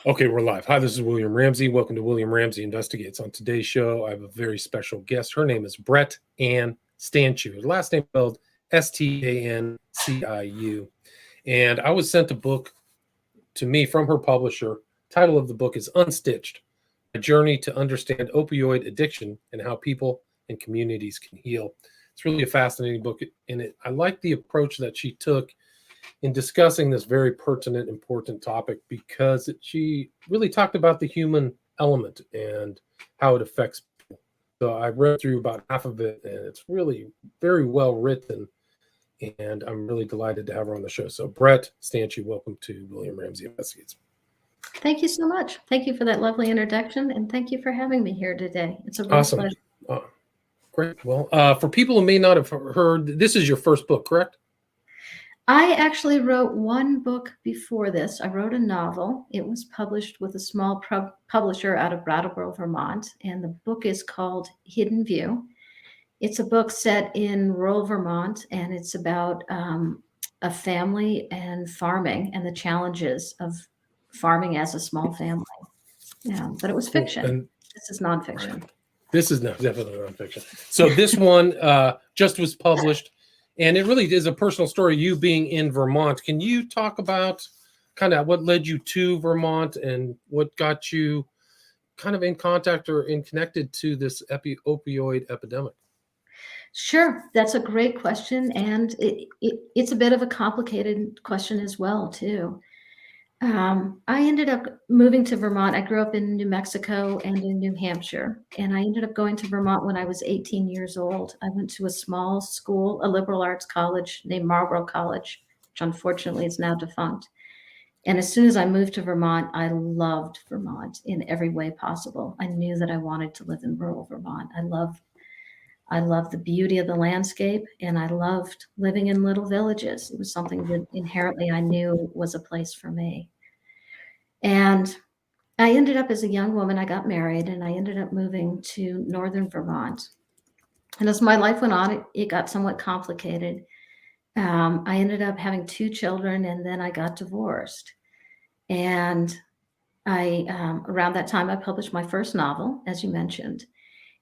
Okay, we're live. Hi, this is William Ramsey. Welcome to William Ramsey Investigates. On today's show, I have a very special guest. Her name is Brett Ann Stanciu. Her last name spelled Stanciu. And I was sent a book to me from her publisher. Title of the book is Unstitched: A Journey to Understand Opioid Addiction and How People and Communities Can Heal. It's really a fascinating book, and I like the approach that she took in discussing this very pertinent, important topic, because she really talked about the human element and how it affects people. So I read through about half of it, and it's really very well written, and I'm really delighted to have her on the show. So Brett Stanciu, welcome to William Ramsey Investigates. Thank you so much. Thank you for that lovely introduction, and thank you for having me here today. It's a real Awesome. pleasure. Great. Well, for people who may not have heard, this is your first book, correct? I actually wrote one book before this. I wrote a novel. It was published with a small publisher out of Brattleboro, Vermont, and the book is called Hidden View. It's a book set in rural Vermont, and it's about a family and farming and the challenges of farming as a small family. Yeah, but it was fiction. And this is nonfiction. This is definitely nonfiction. So this one just was published, and it really is a personal story, you being in Vermont. Can you talk about kind of what led you to Vermont and what got you kind of in contact or in connected to this opioid epidemic? Sure, that's a great question, and it's a bit of a complicated question as well, too. I ended up moving to Vermont. I grew up in New Mexico and in New Hampshire, and I ended up going to Vermont when I was 18 years old. I went to a small school, a liberal arts college named Marlborough College, which unfortunately is now defunct. And as soon as I moved to Vermont, I loved Vermont in every way possible. I knew that I wanted to live in rural Vermont. I loved the beauty of the landscape, and I loved living in little villages. It was something that inherently I knew was a place for me. And I ended up, as a young woman, I got married, and I ended up moving to northern Vermont. And as my life went on, it got somewhat complicated. I ended up having 2 children, and then I got divorced. And around that time, I published my first novel, as you mentioned.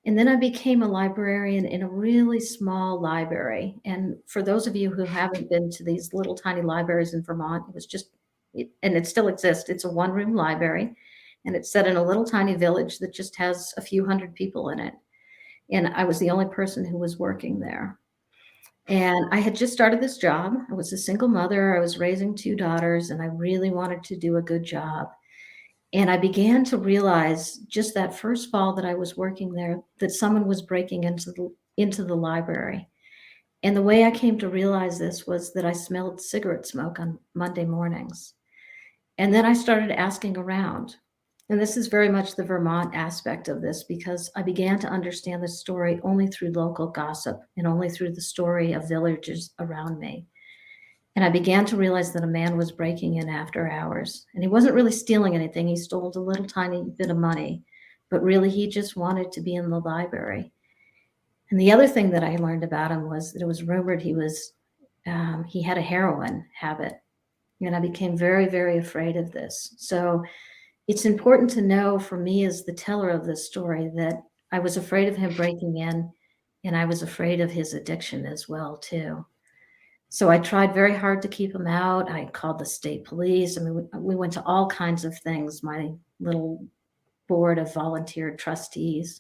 And then I became a librarian in a really small library. And for those of you who haven't been to these little tiny libraries in Vermont, it was just, and it still exists, it's a one-room library. And it's set in a little tiny village that just has a few hundred people in it. And I was the only person who was working there. And I had just started this job. I was a single mother. I was raising 2 daughters, and I really wanted to do a good job. And I began to realize just that first fall that I was working there, that someone was breaking into the library. And the way I came to realize this was that I smelled cigarette smoke on Monday mornings. And then I started asking around. And this is very much the Vermont aspect of this, because I began to understand the story only through local gossip and only through the story of villagers around me. And I began to realize that a man was breaking in after hours, and he wasn't really stealing anything. He stole a little tiny bit of money, but really he just wanted to be in the library. And the other thing that I learned about him was that it was rumored he had a heroin habit. And I became very, very afraid of this. So it's important to know, for me as the teller of this story, that I was afraid of him breaking in, and I was afraid of his addiction as well, too. So I tried very hard to keep him out. I called the state police. I mean, we went to all kinds of things, my little board of volunteer trustees.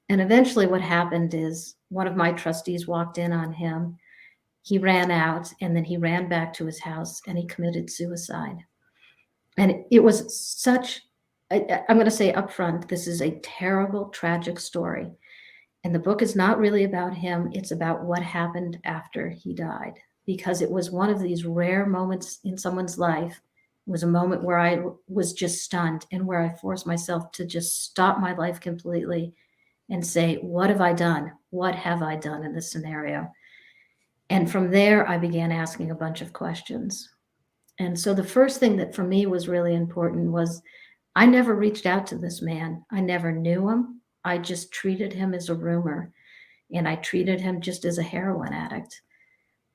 And eventually what happened is one of my trustees walked in on him. He ran out, and then he ran back to his house, and he committed suicide. And it was such, I'm going to say up front, this is a terrible, tragic story. And the book is not really about him. It's about what happened after he died, because it was one of these rare moments in someone's life. It was a moment where I was just stunned, and where I forced myself to just stop my life completely and say, what have I done? What have I done in this scenario? And from there, I began asking a bunch of questions. And so the first thing that for me was really important was I never reached out to this man. I never knew him. I just treated him as a rumor, and I treated him just as a heroin addict.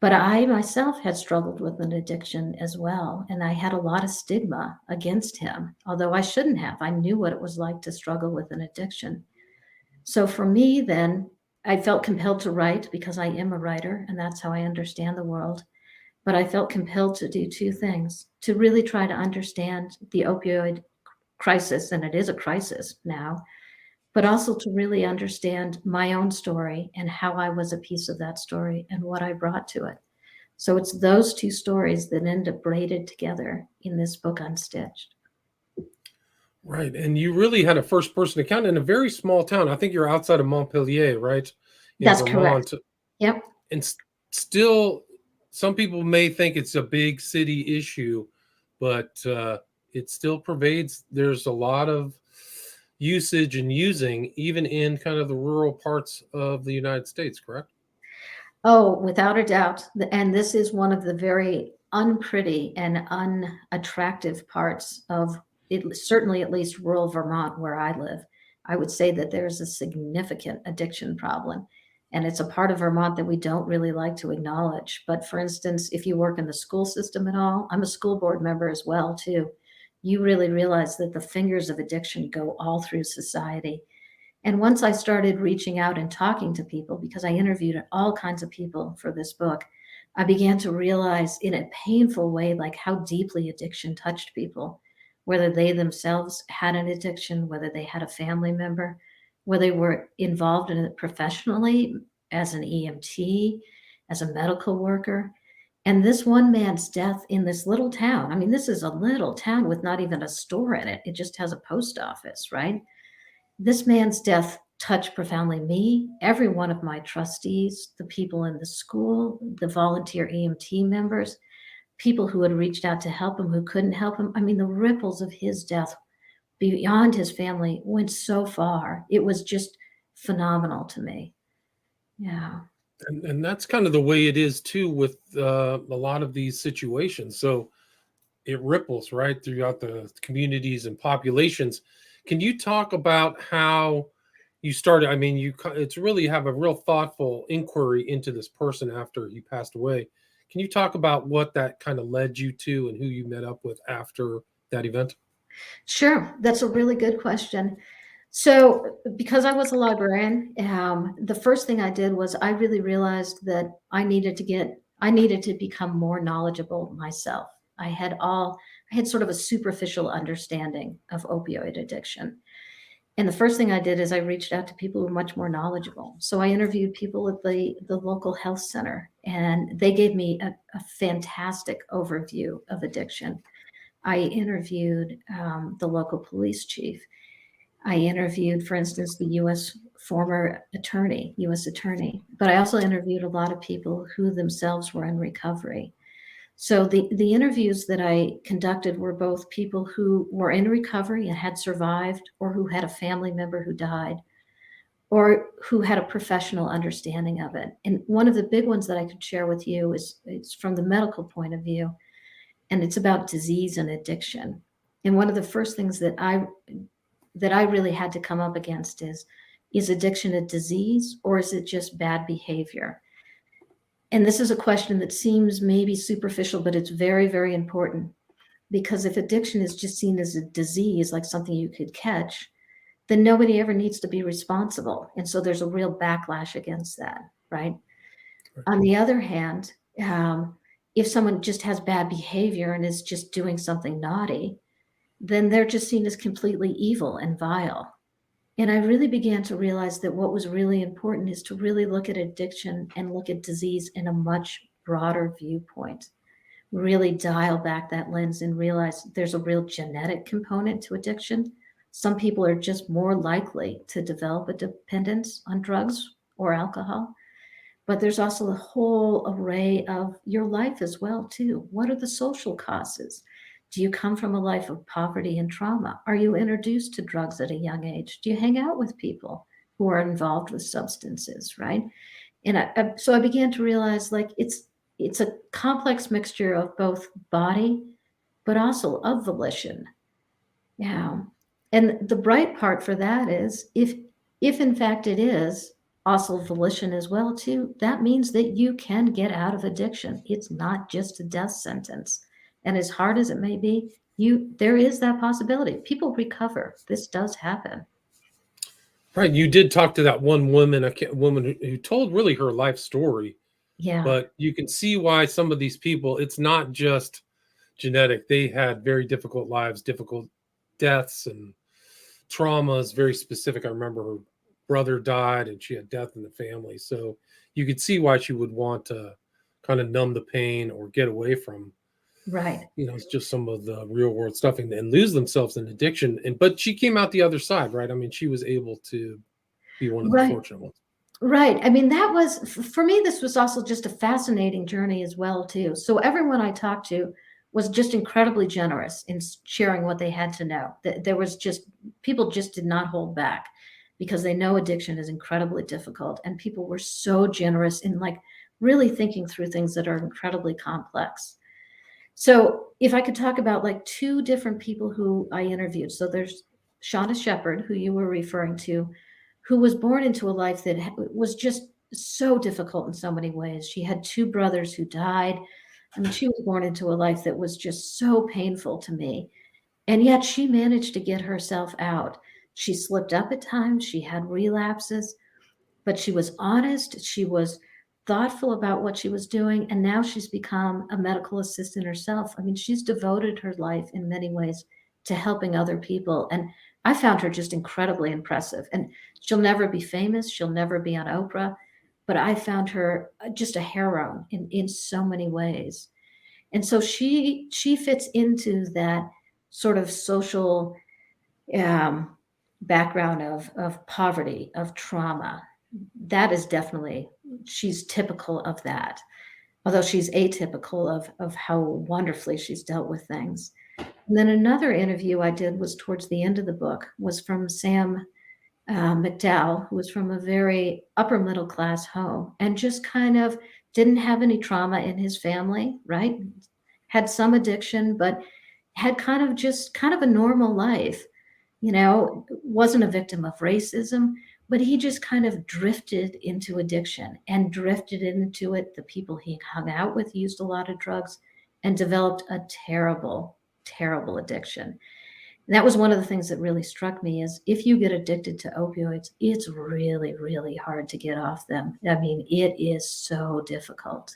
But I myself had struggled with an addiction as well, and I had a lot of stigma against him, although I shouldn't have. I knew what it was like to struggle with an addiction. So for me, then, I felt compelled to write because I am a writer, and that's how I understand the world. But I felt compelled to do two things: to really try to understand the opioid crisis, and it is a crisis now, but also to really understand my own story and how I was a piece of that story and what I brought to it. So it's those two stories that end up braided together in this book, Unstitched. Right. And you really had a first person account in a very small town. I think you're outside of Montpelier, right? In That's correct. Vermont. Yep. And still, some people may think it's a big city issue, but it still pervades. There's a lot of usage and using, even in kind of the rural parts of the United States, correct? Oh, without a doubt. And this is one of the very unpretty and unattractive parts of it, certainly at least rural Vermont, where I live. I would say that there's a significant addiction problem. And it's a part of Vermont that we don't really like to acknowledge. But for instance, if you work in the school system at all, I'm a school board member as well, too. You really realize that the fingers of addiction go all through society. And once I started reaching out and talking to people, because I interviewed all kinds of people for this book, I began to realize in a painful way, like how deeply addiction touched people, whether they themselves had an addiction, whether they had a family member, whether they were involved in it professionally as an EMT, as a medical worker. And this one man's death in this little town, I mean, this is a little town with not even a store in it. It just has a post office, right? This man's death touched profoundly me, every one of my trustees, the people in the school, the volunteer EMT members, people who had reached out to help him who couldn't help him. I mean, the ripples of his death beyond his family went so far. It was just phenomenal to me. Yeah. And that's kind of the way it is too with a lot of these situations. So it ripples right throughout the communities and populations. Can you talk about how you started? I mean, it's really have a real thoughtful inquiry into this person after he passed away. Can you talk about what that kind of led you to and who you met up with after that event? Sure, that's a really good question. So, because I was a librarian, the first thing I did was I really realized that I needed to become more knowledgeable myself. I had sort of a superficial understanding of opioid addiction. And the first thing I did is I reached out to people who were much more knowledgeable. So I interviewed people at the local health center, and they gave me a fantastic overview of addiction. I interviewed the local police chief. I interviewed, for instance, the U.S. former attorney, U.S. attorney, but I also interviewed a lot of people who themselves were in recovery. So the interviews that I conducted were both people who were in recovery and had survived, or who had a family member who died, or who had a professional understanding of it. And one of the big ones that I could share with you is it's from the medical point of view, and it's about disease and addiction. And one of the first things that I really had to come up against is addiction a disease, or is it just bad behavior? And this is a question that seems maybe superficial, but it's very, very important, because if addiction is just seen as a disease, like something you could catch, then nobody ever needs to be responsible. And so there's a real backlash against that, right? On the other hand, if someone just has bad behavior and is just doing something naughty, then they're just seen as completely evil and vile. And I really began to realize that what was really important is to really look at addiction and look at disease in a much broader viewpoint. Really dial back that lens and realize there's a real genetic component to addiction. Some people are just more likely to develop a dependence on drugs or alcohol, but there's also a whole array of your life as well too. What are the social causes? Do you come from a life of poverty and trauma? Are you introduced to drugs at a young age? Do you hang out with people who are involved with substances, right? And so I began to realize, like, it's a complex mixture of both body, but also of volition. Yeah. And the bright part for that is if in fact it is also volition as well too, that means that you can get out of addiction. It's not just a death sentence. And as hard as it may be, there is that possibility. People recover. This does happen. Right. You did talk to that one woman, woman who told really her life story, Yeah. but you can see why some of these people, it's not just genetic. They had very difficult lives, difficult deaths and traumas, very specific. I remember her brother died and she had death in the family. So you could see why she would want to kind of numb the pain or get away from, Right. it's just some of the real world stuff and lose themselves in addiction. But she came out the other side, right? I mean, she was able to be one of the Right. fortunate ones. Right. I mean, that was for me, this was also just a fascinating journey as well, too. So everyone I talked to was just incredibly generous in sharing what they had to know. There was just people just did not hold back because they know addiction is incredibly difficult, and people were so generous in like really thinking through things that are incredibly complex. So if I could talk about like two different people who I interviewed. So there's Shauna Shepherd, who you were referring to, who was born into a life that was just so difficult in so many ways. She had two brothers who died. I mean, she was born into a life that was just so painful to me. And yet she managed to get herself out. She slipped up at times, she had relapses, but she was honest, she was thoughtful about what she was doing, and now she's become a medical assistant herself. I mean, she's devoted her life in many ways to helping other people, and I found her just incredibly impressive. And she'll never be famous, she'll never be on Oprah, but I found her just a hero in so many ways. And so she fits into that sort of social um, background of poverty, of trauma. That is definitely, she's typical of that, although she's atypical of how wonderfully she's dealt with things. And then another interview I did was towards the end of the book was from Sam McDowell, who was from a very upper middle class home and just kind of didn't have any trauma in his family, right? Had some addiction, but had kind of a normal life, wasn't a victim of racism, but he just kind of drifted into addiction and drifted into it. The people he hung out with used a lot of drugs and developed a terrible, terrible addiction. And that was one of the things that really struck me is if you get addicted to opioids, it's really, really hard to get off them. I mean, it is so difficult.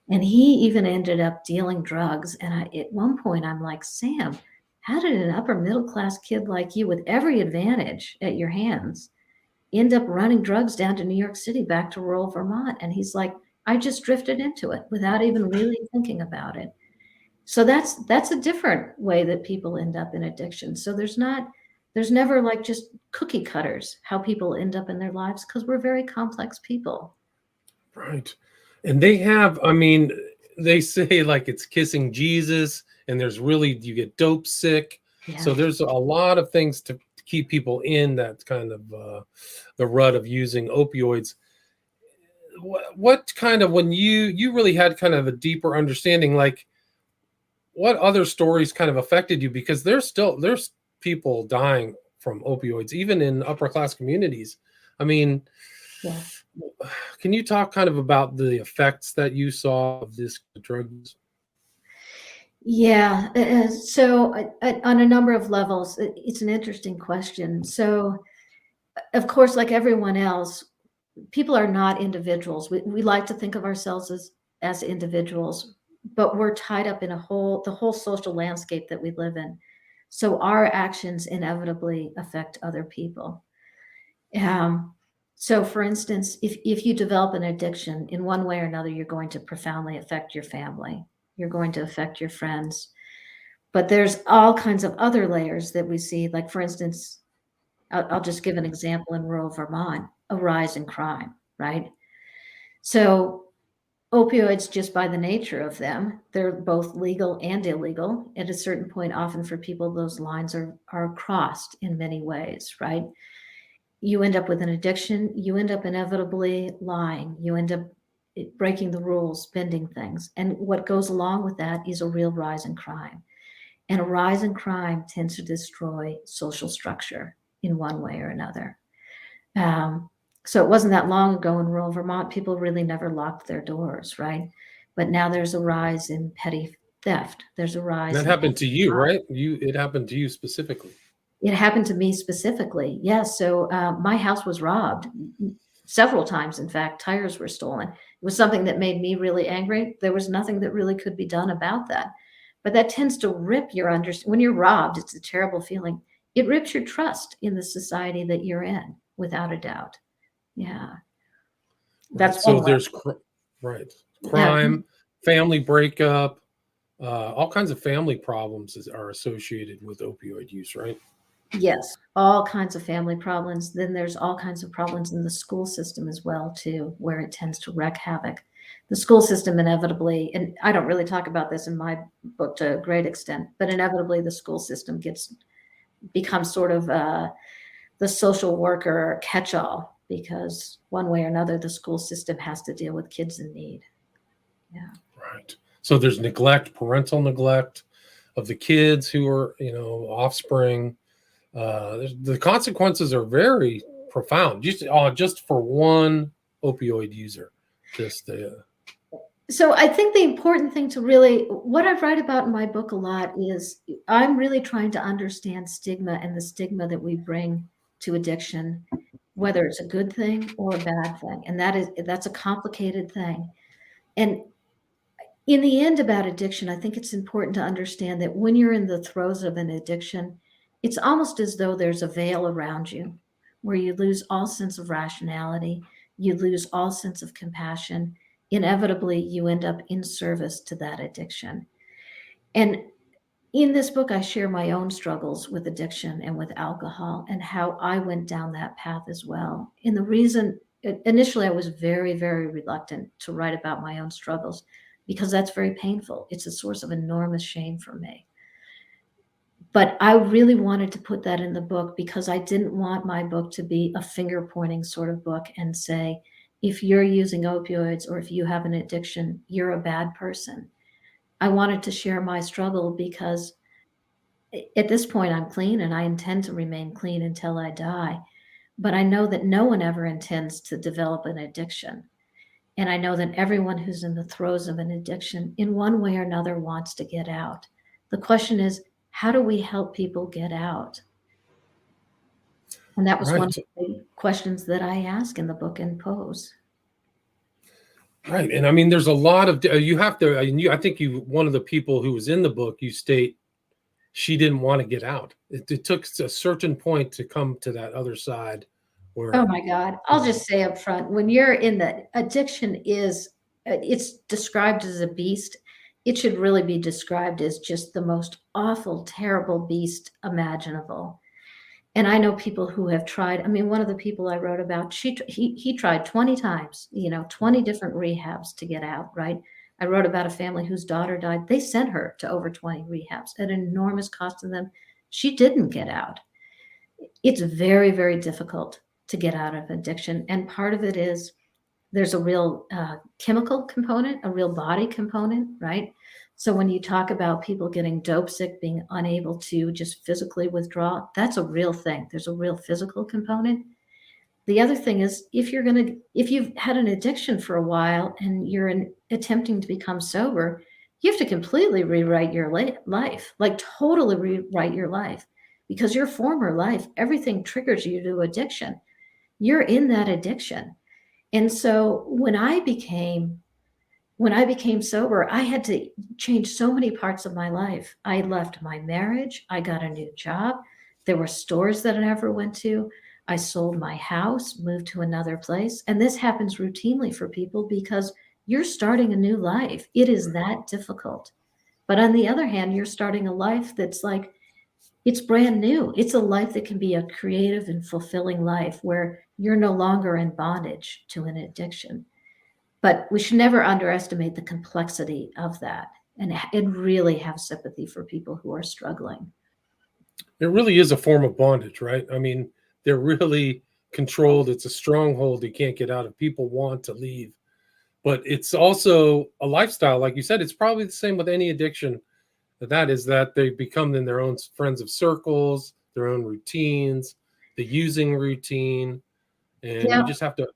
And he even ended up dealing drugs. And at one point, I'm like, Sam, how did an upper middle class kid like you, with every advantage at your hands, end up running drugs down to New York City back to rural Vermont? And he's like, I just drifted into it without even really thinking about it. So that's a different way that people end up in addiction. So there's never like just cookie cutters how people end up in their lives because we're very complex people. Right. And they have, I mean, they say like it's kissing Jesus, and there's really, you get dope sick. Yeah. So there's a lot of things to keep people in that kind of the rut of using opioids. What kind of, when you really had kind of a deeper understanding, like what other stories kind of affected you? Because there's people dying from opioids, even in upper class communities. I mean, Yeah. can you talk kind of about the effects that you saw of this drug use? Yeah. So on a number of levels, it's an interesting question. So, of course, like everyone else, people are not individuals. We like to think of ourselves as individuals, but we're tied up in the whole social landscape that we live in. So our actions inevitably affect other people. Um, so, for instance, if you develop an addiction in one way or another, you're going to profoundly affect your family. You're going to affect your friends. But there's all kinds of other layers that we see. Like, for instance, I'll just give an example in rural Vermont, a rise in crime, right? So, opioids, just by the nature of them, they're both legal and illegal. At a certain point, often for people, those lines are crossed in many ways, right? You end up with an addiction, you end up inevitably lying, you end up breaking the rules, bending things. And what goes along with that is a real rise in crime. And a rise in crime tends to destroy social structure in one way or another. Um, So it wasn't that long ago in rural Vermont, people really never locked their doors, right? But now there's a rise in petty theft. There's a And rise that in happened to you, right? It happened to you specifically. it happened to me specifically. Yes. So my house was robbed several times. In fact, tires were stolen. It was something that made me really angry. There was nothing that really could be done about that. But that tends to rip your when you're robbed, it's a terrible feeling. It rips your trust in the society that you're in, without a doubt. Yeah. Right. That's So one way. there's right Yeah. crime, family breakup, all kinds of family problems are associated with opioid use, right? Yes, all kinds of family problems. Then there's all kinds of problems in the school system as well too, where it tends to wreak havoc. The school system inevitably, and I don't really talk about this in my book to a great extent, but inevitably the school system becomes sort of the social worker catch-all, because one way or another the school system has to deal with kids in need. Yeah. Right. So there's neglect, parental neglect of the kids who are, offspring. The consequences are very profound. Just for one opioid user, just So I think the important thing to really, what I write about in my book a lot is I'm really trying to understand stigma and the stigma that we bring to addiction, whether it's a good thing or a bad thing. And that's a complicated thing. And in the end, about addiction, I think it's important to understand that when you're in the throes of an addiction, it's almost as though there's a veil around you where you lose all sense of rationality, you lose all sense of compassion. Inevitably, you end up in service to that addiction. And in this book, I share my own struggles with addiction and with alcohol and how I went down that path as well. And the reason, initially, I was very, very reluctant to write about my own struggles because that's very painful. It's a source of enormous shame for me. But I really wanted to put that in the book because I didn't want my book to be a finger pointing sort of book and say, if you're using opioids or if you have an addiction, you're a bad person. I wanted to share my struggle because at this point I'm clean and I intend to remain clean until I die. But I know that no one ever intends to develop an addiction. And I know that everyone who's in the throes of an addiction in one way or another wants to get out. The question is, how do we help people get out? And that was one of right, the questions that I ask in the book and pose. right. And I mean, there's a lot of you have to. I think one of the people who was in the book. You state she didn't want to get out. It took a certain point to come to that other side, Oh where my God. I'll just say up front, when you're in the addiction it's described as a beast. It should really be described as just the most awful, terrible beast imaginable. And I know people who have tried. I mean, one of the people I wrote about, he tried 20 times, 20 different rehabs to get out, right? I wrote about a family whose daughter died. They sent her to over 20 rehabs at an enormous cost to them. She didn't get out. It's very, very difficult to get out of addiction. And part of it is there's a real chemical component, a real body component, right? So when you talk about people getting dope sick, being unable to just physically withdraw, that's a real thing. There's a real physical component. The other thing is if you've had an addiction for a while and attempting to become sober, you have to completely rewrite your life, like totally rewrite your life, because your former life, everything triggers you to addiction. You're in that addiction. And so when I became sober, I had to change so many parts of my life. I left my marriage. I got a new job. There were stores that I never went to. I sold my house, moved to another place. And this happens routinely for people because you're starting a new life. It is that difficult. But on the other hand, you're starting a life that's like, it's brand new. It's a life that can be a creative and fulfilling life where you're no longer in bondage to an addiction. But we should never underestimate the complexity of that and really have sympathy for people who are struggling. it really is a form of bondage, right? I mean, they're really controlled. It's a stronghold you can't get out of. People want to leave, but it's also a lifestyle. Like you said, it's probably the same with any addiction. That is that they become in their own friends of circles, their own routines, the using routine. and you Yeah. just have to.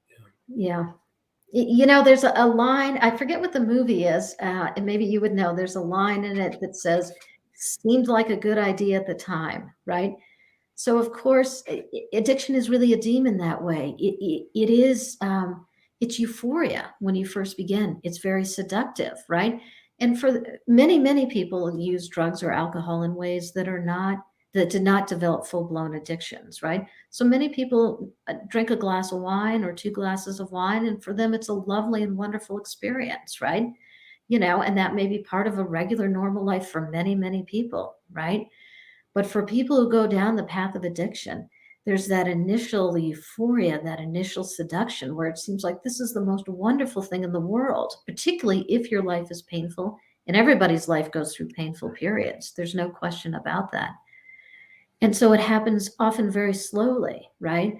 Yeah. There's a line, I forget what the movie is, and maybe you would know. There's a line in it that says, seemed like a good idea at the time, right? So of course, addiction is really a demon that way. It is, it's euphoria when you first begin. It's very seductive, right? And for many, many people use drugs or alcohol in ways that did not develop full-blown addictions, right? So many people drink a glass of wine or two glasses of wine, and for them, it's a lovely and wonderful experience, right? And that may be part of a regular, normal life for many, many people, right? But for people who go down the path of addiction, there's that initial euphoria, that initial seduction where it seems like this is the most wonderful thing in the world, particularly if your life is painful. And everybody's life goes through painful periods. There's no question about that. And so it happens often very slowly, right?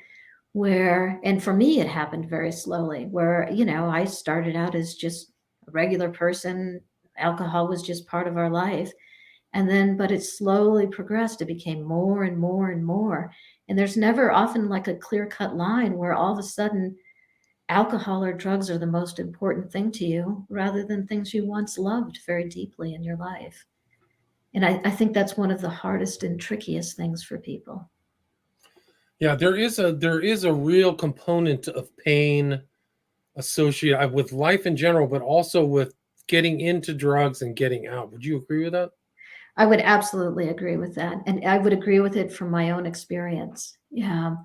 And for me, it happened very slowly, where, I started out as just a regular person. Alcohol was just part of our life. But it slowly progressed. It became more and more and more. And there's never often like a clear cut line where all of a sudden alcohol or drugs are the most important thing to you rather than things you once loved very deeply in your life. And I think that's one of the hardest and trickiest things for people. Yeah, there is a real component of pain associated with life in general, but also with getting into drugs and getting out. Would you agree with that? I would absolutely agree with that. And I would agree with it from my own experience. Yeah.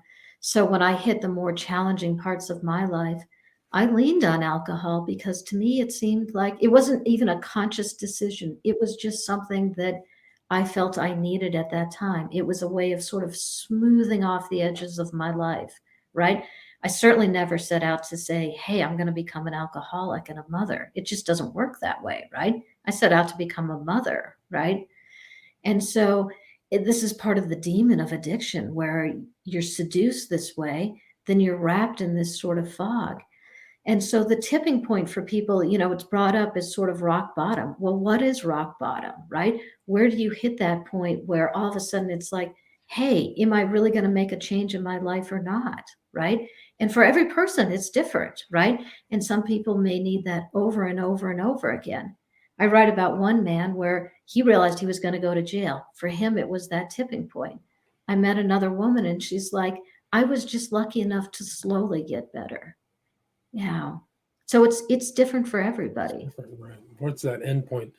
So when I hit the more challenging parts of my life, I leaned on alcohol because to me it seemed like it wasn't even a conscious decision. It was just something that I felt I needed at that time. It was a way of sort of smoothing off the edges of my life, right? I certainly never set out to say, hey, I'm going to become an alcoholic and a mother. It just doesn't work that way, right? I set out to become a mother, right? And so this is part of the demon of addiction where you're seduced this way, then you're wrapped in this sort of fog. And so the tipping point for people, it's brought up as sort of rock bottom. Well, what is rock bottom, right? Where do you hit that point where all of a sudden it's like, hey, am I really going to make a change in my life or not, right? And for every person, it's different, right? And some people may need that over and over and over again. I write about one man where he realized he was going to go to jail. For him, it was that tipping point. I met another woman and she's like, I was just lucky enough to slowly get better. Yeah. So it's different for everybody. Different, right? What's that end point?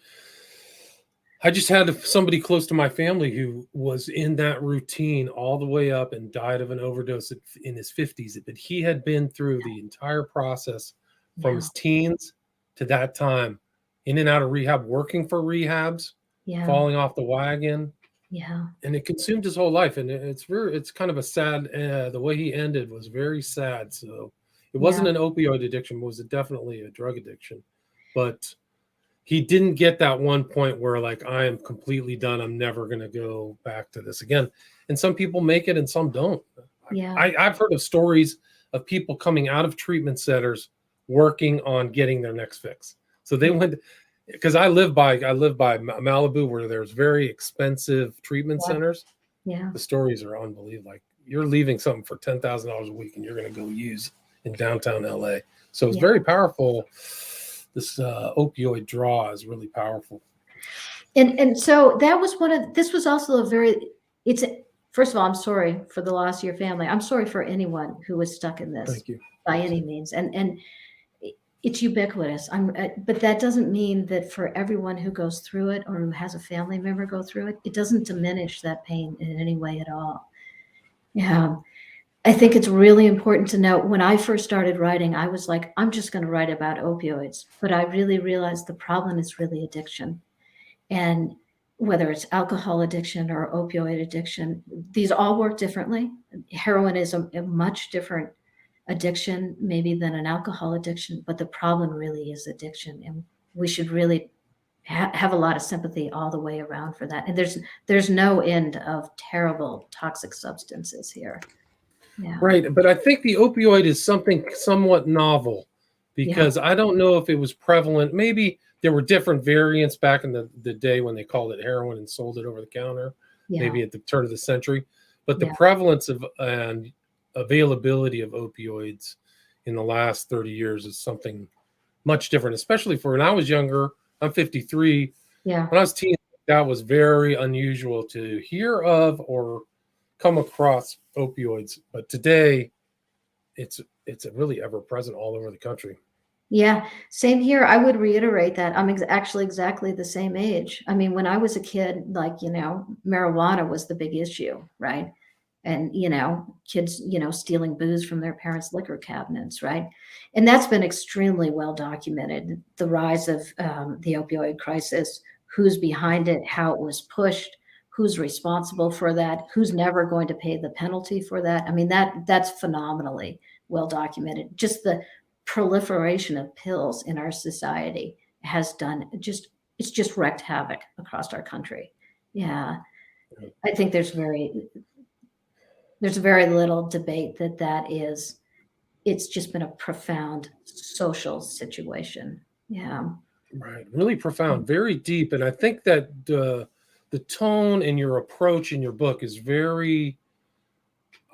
I just had somebody close to my family who was in that routine all the way up and died of an overdose in his 50s. But he had been through the entire process from Yeah. his teens to that time, in and out of rehab, working for rehabs, Yeah. falling off the wagon, Yeah. and it consumed his whole life. And it's kind of a sad. The way he ended was very sad. So it wasn't Yeah. an opioid addiction; it was definitely a drug addiction, but he didn't get that one point where like I am completely done. I'm never going to go back to this again. And some people make it and some don't. Yeah. I've heard of stories of people coming out of treatment centers working on getting their next fix. So they Yeah. went because I live by Malibu where there's very expensive treatment Yeah. centers. Yeah. The stories are unbelievable. Like you're leaving something for $10,000 a week and you're going to go use in downtown LA. So it's Yeah. very powerful. This opioid draw is really powerful. And so that was this was also it's first of all, I'm sorry for the loss of your family. I'm sorry for anyone who was stuck in this Thank you. by any means. And it's ubiquitous. But that doesn't mean that for everyone who goes through it or who has a family member go through it, it doesn't diminish that pain in any way at all. Yeah. I think it's really important to note when I first started writing, I was like, I'm just going to write about opioids. But I really realized the problem is really addiction. And whether it's alcohol addiction or opioid addiction, these all work differently. Heroin is a much different addiction, maybe than an alcohol addiction, but the problem really is addiction. And we should really have a lot of sympathy all the way around for that. And there's no end of terrible toxic substances here. Yeah. Right. But I think the opioid is something somewhat novel Yeah. because I don't know if it was prevalent. Maybe there were different variants back in the day when they called it heroin and sold it over the counter, Yeah. maybe at the turn of the century. But the Yeah. prevalence availability of opioids in the last 30 years is something much different, especially for when I was younger. I'm 53. Yeah. When I was teen, that was very unusual to hear of or come across opioids. But today, it's really ever present all over the country. Yeah, same here. I would reiterate that. I'm actually exactly the same age. I mean, when I was a kid, like, marijuana was the big issue, right? And, kids, stealing booze from their parents' liquor cabinets, right? And that's been extremely well documented. The rise of the opioid crisis, who's behind it, how it was pushed, who's responsible for that, who's never going to pay the penalty for that. I mean, that's phenomenally well documented. Just the proliferation of pills in our society has done it's just wreaked havoc across our country. Yeah, I think there's very little debate that it's just been a profound social situation. Yeah. Right. Really profound, very deep. And I think that the tone and your approach in your book is very,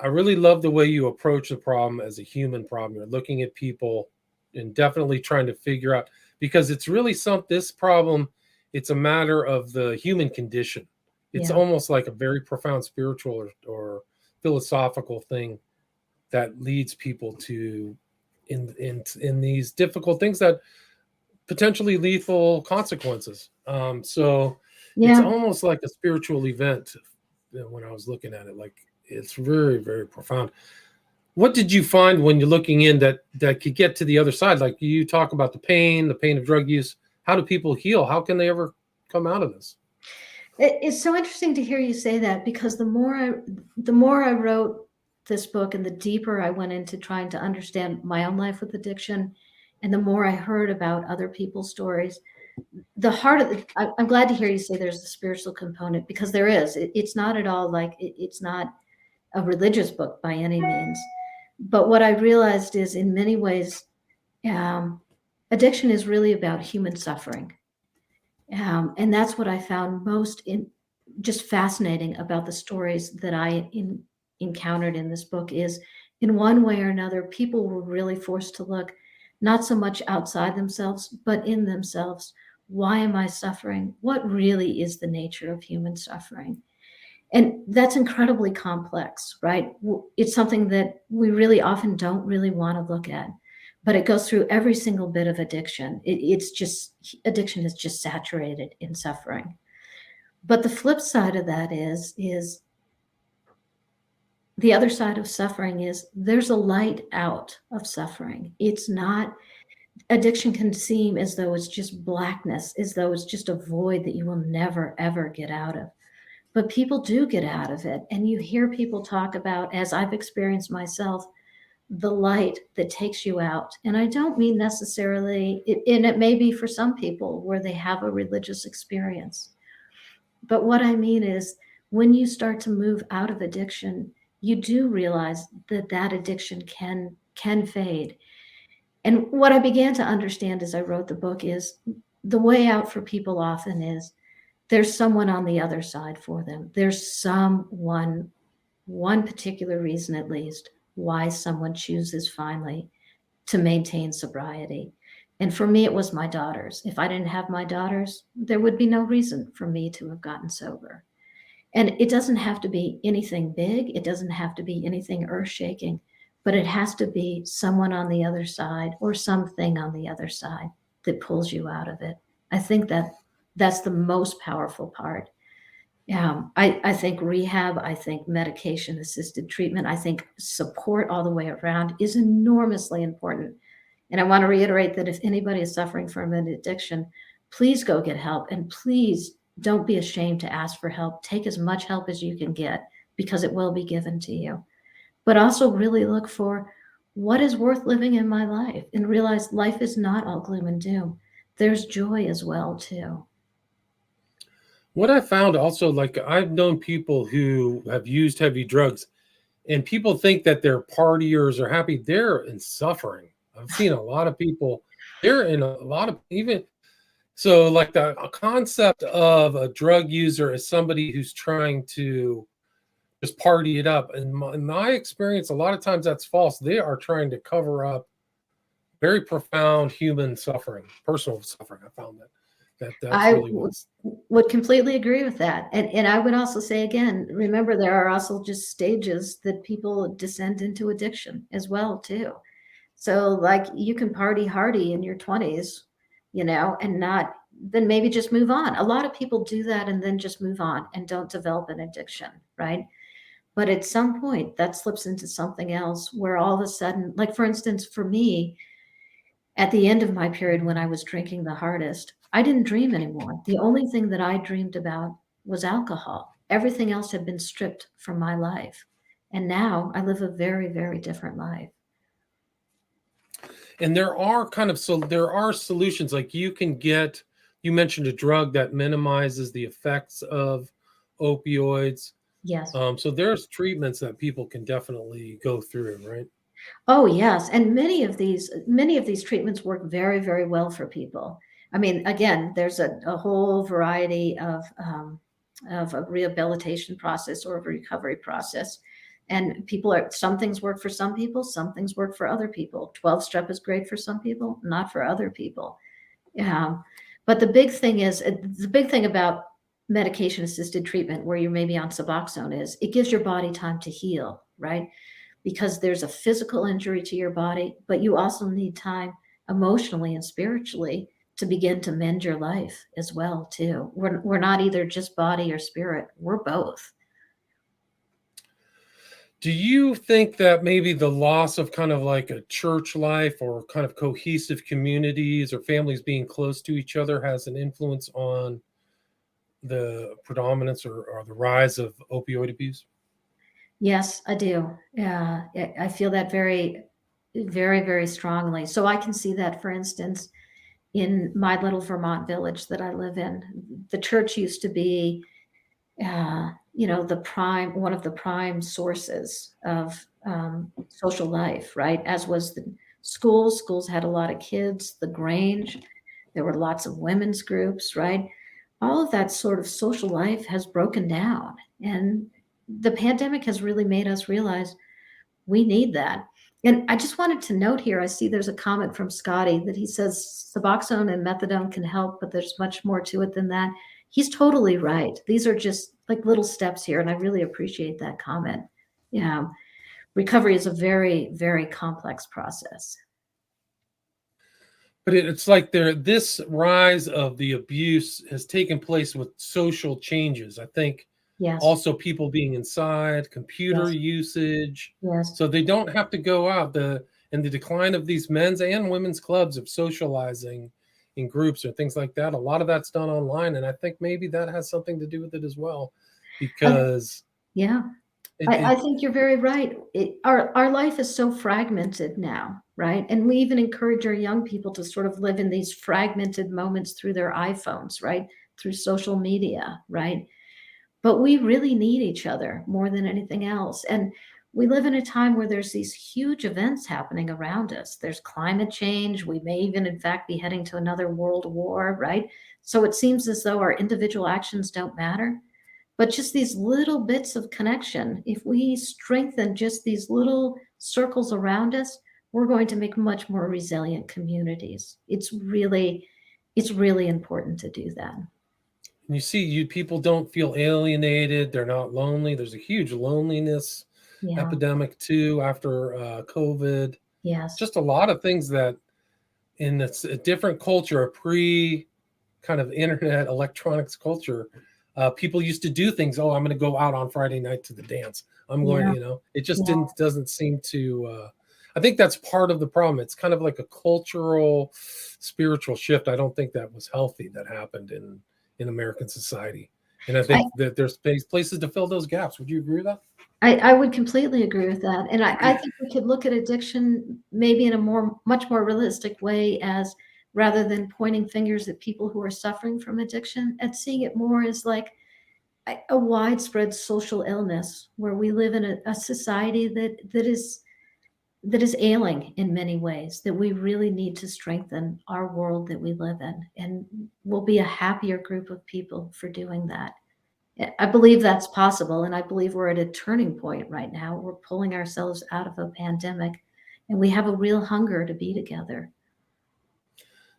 I really love the way you approach the problem as a human problem. You're looking at people and definitely trying to figure out, because it's really this problem, it's a matter of the human condition. It's Yeah. almost like a very profound spiritual or philosophical thing that leads people to in these difficult things that potentially lethal consequences. So it's Yeah. almost like a spiritual event when I was looking at it. Like, it's very, very profound. What did you find when you're looking in that could get to the other side? Like, you talk about the pain of drug use. How do people heal? How can they ever come out of this? It's so interesting to hear you say that, because the more I wrote this book and the deeper I went into trying to understand my own life with addiction, and the more I heard about other people's stories, the heart of I'm glad to hear you say there's a spiritual component, because there is. It's not at all like it's not a religious book by any means. But what I realized is, in many ways, um, addiction is really about human suffering. And that's what I found most just fascinating about the stories that I encountered in this book is, in one way or another, people were really forced to look not so much outside themselves, but in themselves. Why am I suffering? What really is the nature of human suffering? And that's incredibly complex, right? It's something that we really often don't really want to look at, but it goes through every single bit of addiction. It's just, addiction is just saturated in suffering. But the flip side of that is the other side of suffering is there's a light out of suffering. It's not, addiction can seem as though it's just blackness, as though it's just a void that you will never, ever get out of. But people do get out of it. And you hear people talk about, as I've experienced myself, the light that takes you out. And I don't mean necessarily, and it may be for some people where they have a religious experience. But what I mean is, when you start to move out of addiction, you do realize that addiction can fade. And what I began to understand as I wrote the book is, the way out for people often is, there's someone on the other side for them. There's one particular reason at least, why someone chooses finally to maintain sobriety. And for me, it was my daughters. If I didn't have my daughters, there would be no reason for me to have gotten sober. And it doesn't have to be anything big. It doesn't have to be anything earth shaking, but it has to be someone on the other side or something on the other side that pulls you out of it. I think that's the most powerful part. I think rehab, I think medication assisted treatment, I think support all the way around is enormously important. And I want to reiterate that if anybody is suffering from an addiction, please go get help, and please don't be ashamed to ask for help. Take as much help as you can get, because it will be given to you. But also really look for, what is worth living in my life, and realize life is not all gloom and doom. There's joy as well too. What I found also, like, I've known people who have used heavy drugs, and people think that they're partiers or happy. They're in suffering. I've seen a lot of people, they're in a lot of, even so, like, the concept of a drug user as somebody who's trying to just party it up. And in my experience, a lot of times that's false. They are trying to cover up very profound human suffering, personal suffering. I found that's I really what's. would completely agree with that. And I would also say again, remember there are also just stages that people descend into addiction as well too. So like you can party hardy in your 20s, and not then maybe just move on. A lot of people do that and then just move on and don't develop an addiction, right? But at some point that slips into something else where all of a sudden, like for instance, for me, at the end of my period when I was drinking the hardest, I didn't dream anymore. The only thing that I dreamed about was alcohol. Everything else had been stripped from my life. And now I live a very, very different life. And there are there are solutions, like you mentioned a drug that minimizes the effects of opioids. Yes. So there's treatments that people can definitely go through, right? Oh, yes, and many of these treatments work very, very well for people. I mean, again, there's a whole variety of a rehabilitation process or a recovery process, and some things work for some people, some things work for other people. 12-step is great for some people, not for other people. Um, but the big thing about medication-assisted treatment, where you're maybe on Suboxone, is it gives your body time to heal, right? Because there's a physical injury to your body, but you also need time emotionally and spiritually to begin to mend your life as well too. We're not either just body or spirit. We're both. Do you think that maybe the loss of kind of like a church life or kind of cohesive communities or families being close to each other has an influence on the predominance or the rise of opioid abuse? Yes, I do. Yeah, I feel that very, very, very strongly. So I can see that, for instance, in my little Vermont village that I live in. The church used to be one of the prime sources of social life, right? As was the schools. Schools had a lot of kids, the Grange, there were lots of women's groups, right? All of that sort of social life has broken down. And the pandemic has really made us realize we need that. And I just wanted to note here, I see there's a comment from Scotty that he says Suboxone and methadone can help, but there's much more to it than that. He's totally right. These are just like little steps here, and I really appreciate that comment. Yeah, recovery is a very, very complex process. But it's like this rise of the abuse has taken place with social changes. I think Yes, also people being inside, computer yes, usage, yes. so they don't have to go out. The decline of these men's and women's clubs of socializing in groups or things like that. A lot of that's done online, and I think maybe that has something to do with it as well, I, because yeah. it, I it think you're very right. Our life is so fragmented now, right? And we even encourage our young people to sort of live in these fragmented moments through their iPhones, right? Through social media, right? But we really need each other more than anything else. And we live in a time where there's these huge events happening around us. There's climate change. We may even, in fact, be heading to another world war, right? So it seems as though our individual actions don't matter. But just these little bits of connection, if we strengthen just these little circles around us, we're going to make much more resilient communities. It's really important to do that. you see, people don't feel alienated. They're not lonely. There's a huge loneliness Yeah. epidemic too after COVID. Yes. Just a lot of things that in a different culture, a pre kind of internet electronics culture, people used to do things. Oh, I'm going to go out on Friday night to the dance. I'm going, Yeah. it just Yeah. doesn't seem to. I think that's part of the problem. It's kind of like a cultural, spiritual shift. I don't think that was healthy that happened in American society, and I I, think that there's places to fill those gaps. Would you agree with that? I would completely agree with that. And I think we could look at addiction maybe in a much more realistic way, as rather than pointing fingers at people who are suffering from addiction, at seeing it more as like a widespread social illness where we live in a society that is ailing in many ways, that we really need to strengthen our world that we live in. And we'll be a happier group of people for doing that. I believe that's possible, and I believe we're at a turning point right now. We're pulling ourselves out of a pandemic, and we have a real hunger to be together.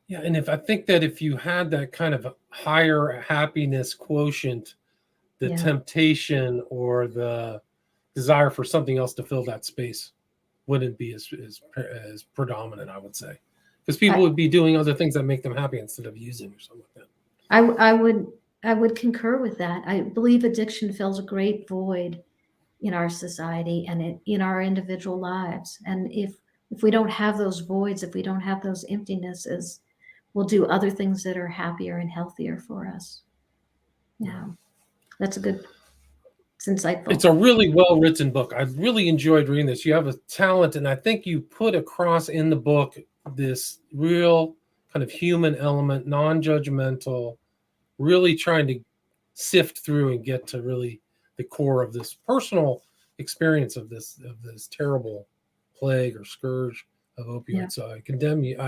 Yeah, and if I think that if you had that kind of higher happiness quotient, the Yeah. temptation or the desire for something else to fill that space wouldn't be as predominant, I would say, because people I would be doing other things that make them happy instead of using or something like that. I would concur with that. I believe addiction fills a great void in our society and in our individual lives. And if we don't have those voids, if we don't have those emptinesses, we'll do other things that are happier and healthier for us. Yeah, that's a good, it's It's insightful. a really well written book. I really enjoyed reading this. You have a talent, and I think you put across in the book this real kind of human element, non-judgmental, really trying to sift through and get to really the core of this personal experience of this terrible plague or scourge of Yeah. opioids. So I condemn you.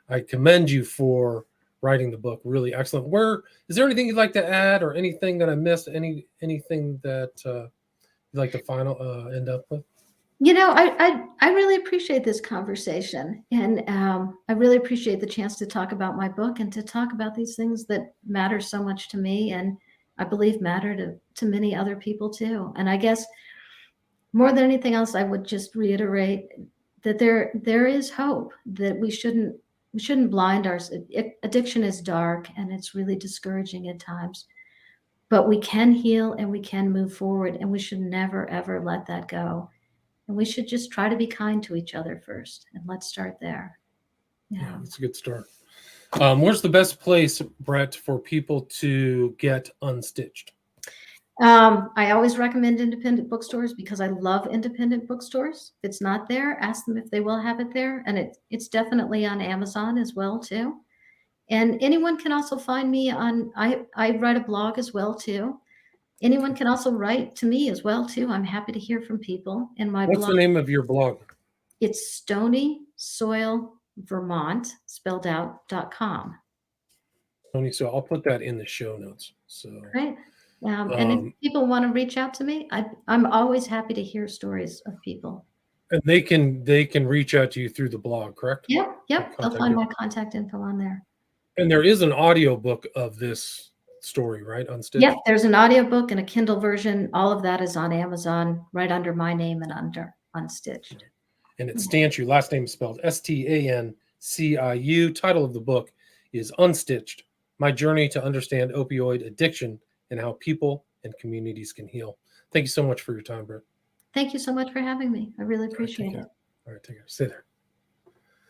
I commend you for writing the book. Really excellent. Where is there anything you'd like to add, or anything that I missed? Anything that you'd like to end up with? I really appreciate this conversation, and I really appreciate the chance to talk about my book and to talk about these things that matter so much to me, and I believe matter to many other people too. And I guess more than anything else, I would just reiterate that there is hope, that we shouldn't blind ourselves. Addiction is dark and it's really discouraging at times, but we can heal and we can move forward, and we should never ever let that go. And we should just try to be kind to each other first. And let's start there. Yeah, Yeah. that's a good start. Where's the best place, Brett, for people to get Unstitched? I always recommend independent bookstores because I love independent bookstores. If it's not there, ask them if they will have it there. And it's definitely on Amazon as well too. And anyone can also find me on, I write a blog as well too. Anyone can also write to me as well too. I'm happy to hear from people in my What's blog. the name of your blog? It's Stony Soil Vermont spelled out.com. Tony, so I'll put that in the show notes. So, Right. And if um, people want to reach out to me, I'm always happy to hear stories of people. and they can reach out to you through the blog, correct? Yep, yep. They'll Contact find you. my contact info on there. And there is an audio book of this story, right? Yep, Unstitched. there's an audiobook and a Kindle version. All of that is on Amazon, right under my name and under Unstitched. And it's Stanciu. Last name is spelled Stanciu. Title of the book is Unstitched: My Journey to Understand Opioid Addiction and How People and Communities Can Heal. Thank you so much for your time, Brett. Thank you so much for having me. I really All right, take appreciate care. it. All right, take care. Stay there.